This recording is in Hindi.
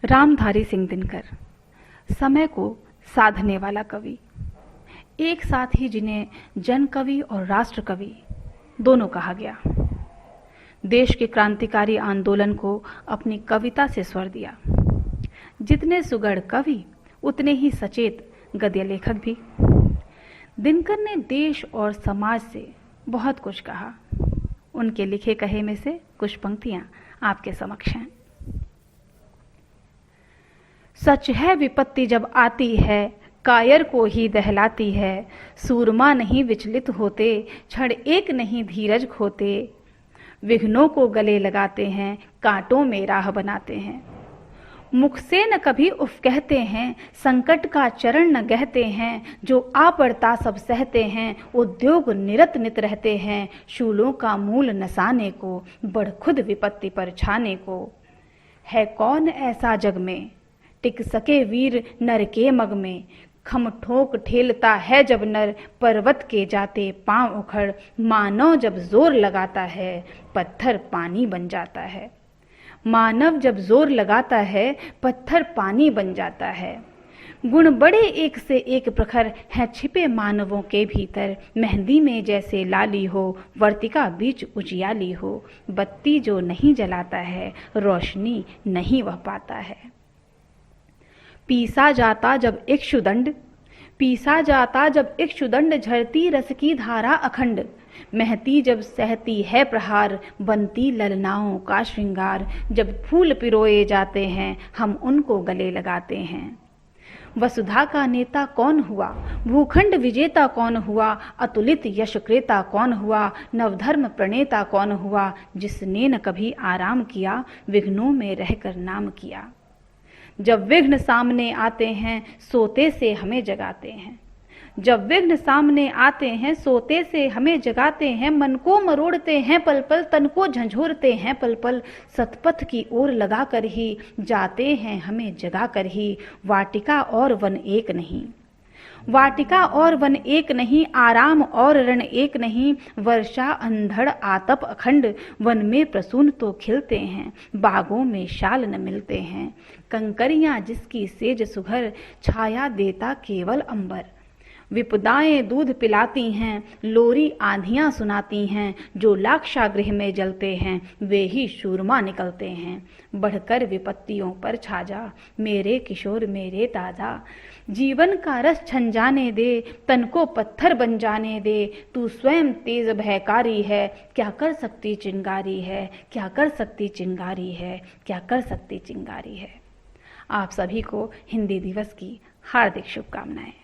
रामधारी सिंह दिनकर समय को साधने वाला कवि, एक साथ ही जिन्हें जन कवि और राष्ट्र कवि दोनों कहा गया। देश के क्रांतिकारी आंदोलन को अपनी कविता से स्वर दिया। जितने सुगढ़ कवि उतने ही सचेत गद्य लेखक भी। दिनकर ने देश और समाज से बहुत कुछ कहा। उनके लिखे कहे में से कुछ पंक्तियां आपके समक्ष हैं। सच है विपत्ति जब आती है, कायर को ही दहलाती है। सूरमा नहीं विचलित होते, क्षण एक नहीं धीरज खोते। विघ्नों को गले लगाते हैं, कांटों में राह बनाते हैं। मुख से न कभी उफ कहते हैं, संकट का चरण न गहते हैं। जो आ पड़ता सब सहते हैं, उद्योग निरत नित रहते हैं। शूलों का मूल नसाने को, बढ़ खुद विपत्ति पर छाने को। है कौन ऐसा जग में, टिक सके वीर नर के मग में। खम ठोक ठेलता है जब नर, पर्वत के जाते पांव उखड़। मानव जब जोर लगाता है, पत्थर पानी बन जाता है। मानव जब जोर लगाता है, पत्थर पानी बन जाता है। गुण बड़े एक से एक प्रखर हैं छिपे मानवों के भीतर। मेहंदी में जैसे लाली हो, वर्तिका बीच उजियाली हो। बत्ती जो नहीं जलाता है, रोशनी नहीं वह पाता है। पीसा जाता जब इक्षुदंड, पीसा जाता जब इक्षुदंड। झरती रस की धारा अखंड, महती जब सहती है प्रहार। बनती ललनाओं का श्रृंगार, जब फूल पिरोए जाते हैं, हम उनको गले लगाते हैं। वसुधा का नेता कौन हुआ, भूखंड विजेता कौन हुआ। अतुलित यश क्रेता कौन हुआ, नवधर्म प्रणेता कौन हुआ। जिसने न कभी आराम किया, विघ्नों में रहकर नाम किया। जब विघ्न सामने आते हैं, सोते से हमें जगाते हैं। जब विघ्न सामने आते हैं, सोते से हमें जगाते हैं। मन को मरोड़ते हैं पल पल, तन को झंझोरते हैं पल पल। सतपथ की ओर लगा कर ही जाते हैं हमें जगा कर ही। वाटिका और वन एक नहीं, वाटिका और वन एक नहीं। आराम और रण एक नहीं। वर्षा अंधड़ आतप अखंड, वन में प्रसून तो खिलते हैं, बागों में शाल न मिलते हैं। कंकरियां जिसकी सेज सुघर, छाया देता केवल अंबर। विपदाएं दूध पिलाती हैं, लोरी आंधियां सुनाती हैं। जो लाक्षागृह में जलते हैं, वे ही शूरमा निकलते हैं। बढ़कर विपत्तियों पर छा जा, मेरे किशोर मेरे दादा। जीवन का रस छन जाने दे, तन को पत्थर बन जाने दे। तू स्वयं तेज भयकारी है, क्या कर सकती चिंगारी है। क्या कर सकती चिंगारी है, क्या कर सकती चिंगारी है। आप सभी को हिंदी दिवस की हार्दिक शुभकामनाएं।